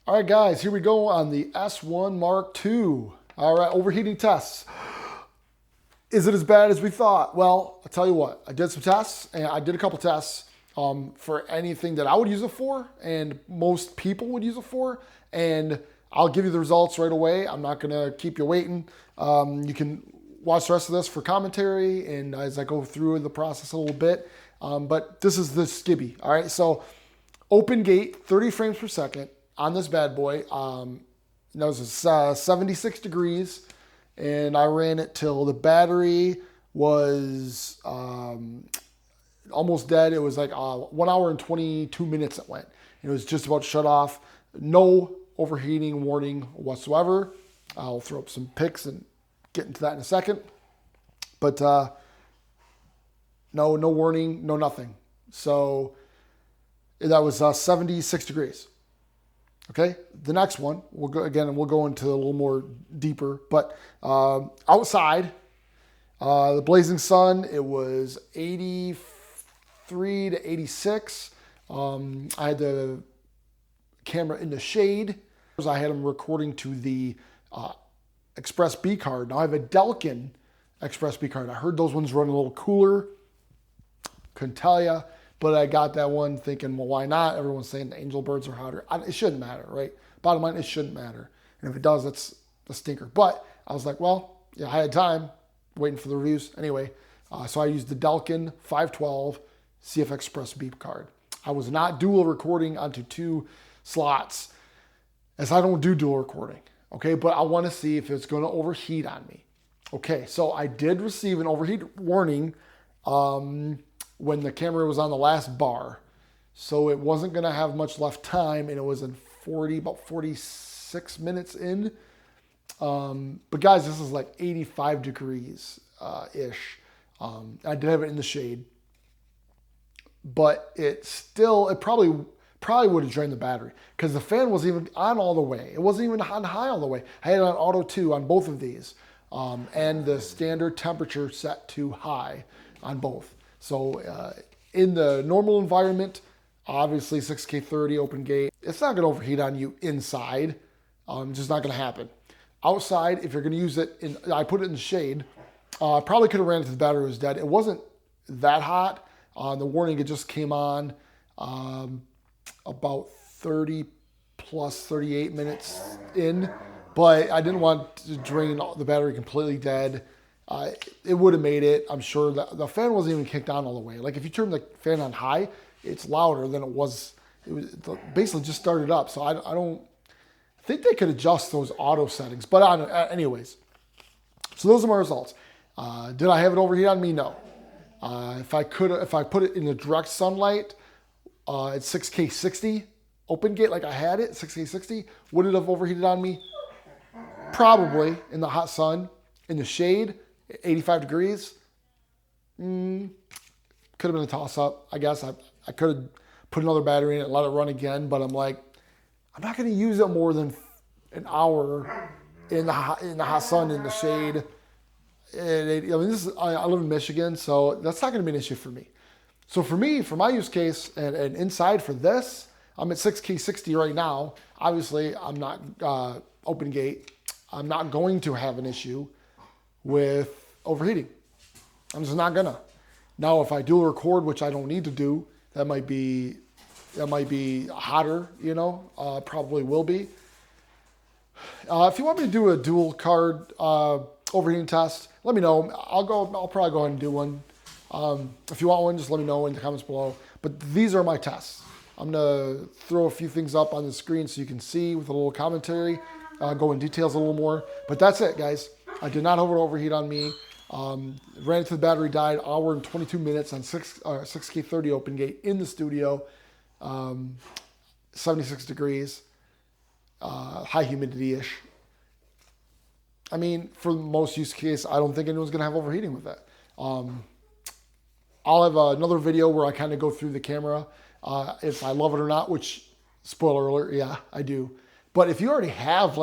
All right, guys, here we go on the S1 Mark II. All right, overheating tests. Is it as bad as we thought? Well, I'll tell you what, I did some tests, and I did a couple tests for anything that I would use it for, and most people would use it for, and I'll give you the results right away. I'm not gonna keep you waiting. You can watch the rest of this for commentary, and as I go through the process a little bit, but this is the skibby, all right? So open gate, 30 frames per second on this bad boy. That was 76 degrees, and I ran it till the battery was almost dead. It was like 1 hour and 22 minutes it went. It was just about shut off. No overheating warning whatsoever. I'll throw up some pics and get into that in a second. But no warning, no nothing. So that was 76 degrees. Okay, the next one, we'll go into a little more deeper, but outside, the blazing sun, it was 83 to 86. I had the camera in the shade. I had them recording to the Express B card. Now I have a Delkin Express B card. I heard those ones run a little cooler. Couldn't tell you. But I got that one thinking, well, why not? Everyone's saying the Angel Birds are hotter. It shouldn't matter, right? Bottom line, it shouldn't matter. And if it does, that's a stinker. But I was like, well, yeah, I had time waiting for the reviews. Anyway, so I used the Delkin 512 CF Express Beep card. I was not dual recording onto 2 slots, as I don't do dual recording, okay? But I want to see if it's going to overheat on me. Okay, so I did receive an overheat warning when the camera was on the last bar. So it wasn't gonna have much left time, and it was in about 46 minutes in. But guys, this is like 85 degrees ish. I did have it in the shade, but it probably would have drained the battery because the fan wasn't even on all the way. It wasn't even on high all the way. I had it on auto 2 on both of these, and the standard temperature set to high on both. So in the normal environment, obviously 6K30 open gate, it's not gonna overheat on you inside. It's just not gonna happen. Outside, if you're gonna use it, I put it in the shade, probably could have ran it to the battery was dead. It wasn't that hot. The warning, it just came on about 30 plus 38 minutes in, but I didn't want to drain the battery completely dead. It would have made it, I'm sure. The fan wasn't even kicked on all the way. Like if you turn the fan on high, it's louder than it was. It was basically just started up. So I don't think they could adjust those auto settings. But anyways, so those are my results. Did I have it overheat on me? No. If I put it in the direct sunlight at 6K60 open gate like I had it, 6K60, would it have overheated on me? Probably in the hot sun, in the shade. 85 degrees, could have been a toss-up, I guess. I could have put another battery in it and let it run again, but I'm like, I'm not going to use it more than an hour in the hot sun, in the shade. I live in Michigan, so that's not going to be an issue for me. So for me, for my use case, and inside for this, I'm at 6K60 right now. Obviously, I'm not open gate. I'm not going to have an issue with overheating. I'm just not gonna. Now, if I dual record, which I don't need to do, that might be hotter, you know, probably will be. If you want me to do a dual card overheating test, let me know. I'll probably go ahead and do one. If you want one, just let me know in the comments below. But these are my tests. I'm gonna throw a few things up on the screen so you can see with a little commentary, go in details a little more. But that's it, guys. I did not have an overheat on me. Ran it to the battery, died, hour and 22 minutes on 6K30 open gate in the studio. 76 degrees, high humidity-ish. I mean, for most use case, I don't think anyone's gonna have overheating with that. I'll have another video where I kind of go through the camera, if I love it or not, which, spoiler alert, yeah, I do. But if you already have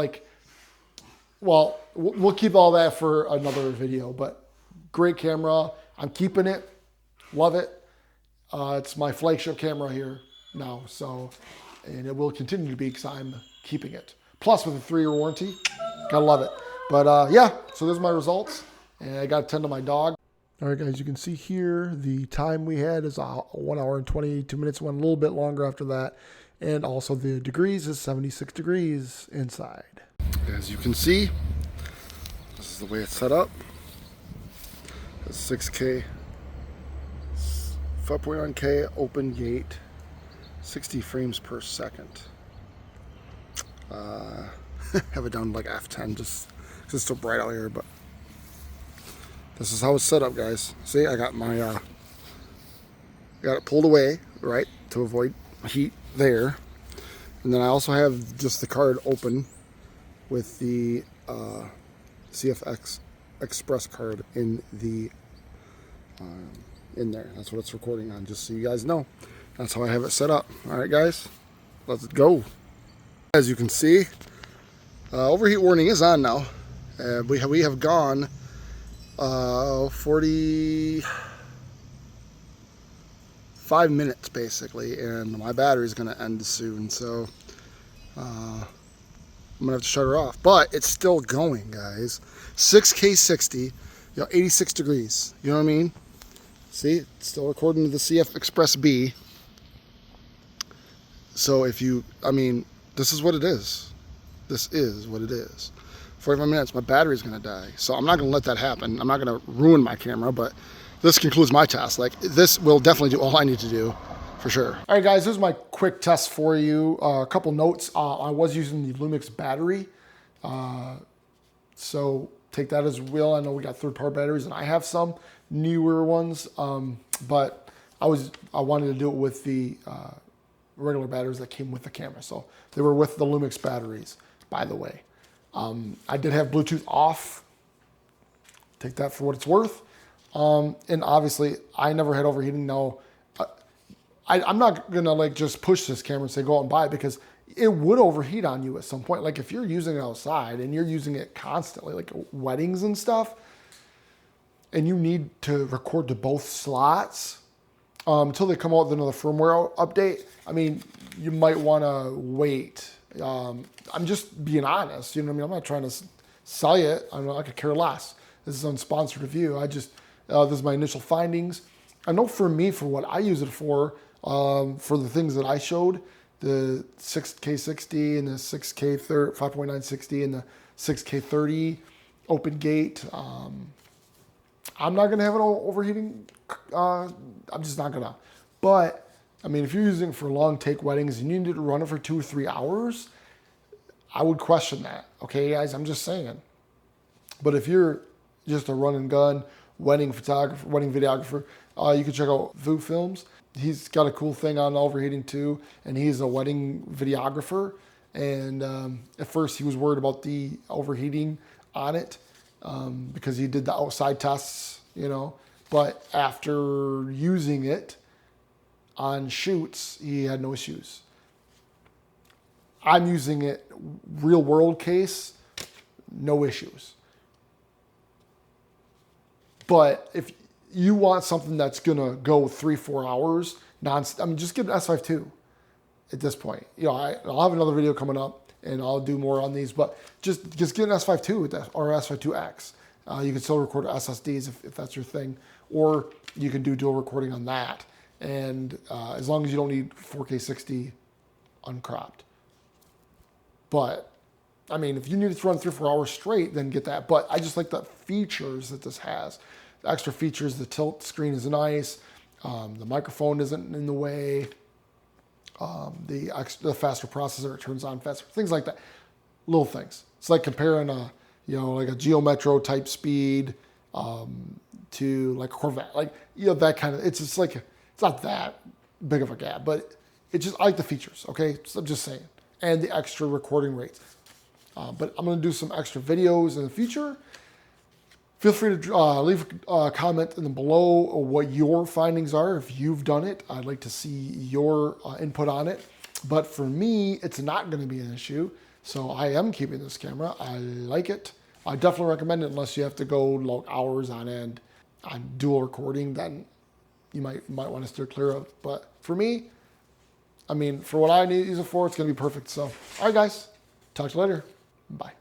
well, we'll keep all that for another video, but great camera. I'm keeping it. Love it. It's my flagship camera here now. So, and it will continue to be because I'm keeping it. Plus with a 3-year warranty, gotta love it. But yeah, so there's my results, and I gotta tend to my dog. All right, guys, you can see here the time we had is 1 hour and 22 minutes. Went a little bit longer after that. And also the degrees is 76 degrees inside. As you can see, this is the way it's set up. It's 6K, 5.1K open gate, 60 frames per second. Have it down to like F10 just because it's so bright out here, but this is how it's set up, guys. See, I got my, got it pulled away, right, to avoid heat there. And then I also have just the card open with the CFX Express card in the, in there. That's what it's recording on, just so you guys know. That's how I have it set up. All right, guys, let's go. As you can see, overheat warning is on now. We have gone 45 minutes basically, and my battery's gonna end soon, so I'm gonna have to shut her off. But it's still going, guys. 6K60, you know, 86 degrees. You know what I mean? See, it's still recording to the CF Express B. So if you, I mean, this is what it is. This is what it is. 45 minutes, my battery's gonna die. So I'm not gonna let that happen. I'm not gonna ruin my camera, but this concludes my test. Like, this will definitely do all I need to do, for sure. All right, guys, this is my quick test for you. A couple notes. I was using the Lumix battery. So take that as real. I know we got third-party batteries, and I have some newer ones, but I wanted to do it with the regular batteries that came with the camera. So they were with the Lumix batteries, by the way. I did have Bluetooth off. Take that for what it's worth. And obviously, I never had overheating. No, I'm not gonna like just push this camera and say go out and buy it, because it would overheat on you at some point. Like if you're using it outside and you're using it constantly, like weddings and stuff, and you need to record to both slots until they come out with another firmware update. I mean, you might want to wait. I'm just being honest. You know what I mean? I'm not trying to sell you it. I could care less. This is an unsponsored review. This is my initial findings. I know for me, for what I use it for the things that I showed, the 6K60 and the 6K 5.960 and the 6K30 open gate. I'm not gonna have it all overheating. I'm just not gonna. But I mean, if you're using it for long take weddings and you need to run it for 2 or 3 hours, I would question that. Okay, guys, I'm just saying. But if you're just a run and gun wedding photographer, wedding videographer, you can check out Vu Films. He's got a cool thing on overheating too, and he's a wedding videographer. And at first he was worried about the overheating on it because he did the outside tests, you know. But after using it on shoots, he had no issues. I'm using it real world case, no issues. But if you want something that's gonna go 3-4 hours I mean, just get an S5 II at this point. You know, I'll have another video coming up and I'll do more on these, but just get an S5 II with that, or S5 IIX. You can still record SSDs if that's your thing, or you can do dual recording on that. And as long as you don't need 4K 60 uncropped. But I mean, if you need it to run 3-4 hours straight, then get that. But I just like the features that this has. The extra features, the tilt screen is nice. The microphone isn't in the way. The faster processor, it turns on faster. Things like that. Little things. It's like comparing like a Geo Metro type speed to like a Corvette. Like, that kind of, it's just like, it's not that big of a gap, but I like the features, okay? So I'm just saying. And the extra recording rates. But I'm going to do some extra videos in the future. Feel free to leave a comment below what your findings are. If you've done it, I'd like to see your input on it. But for me, it's not going to be an issue. So I am keeping this camera. I like it. I definitely recommend it unless you have to go like hours on end on dual recording. Then you might want to steer clear of. But for me, I mean, for what I need to use it for, it's going to be perfect. So, all right, guys. Talk to you later. Bye.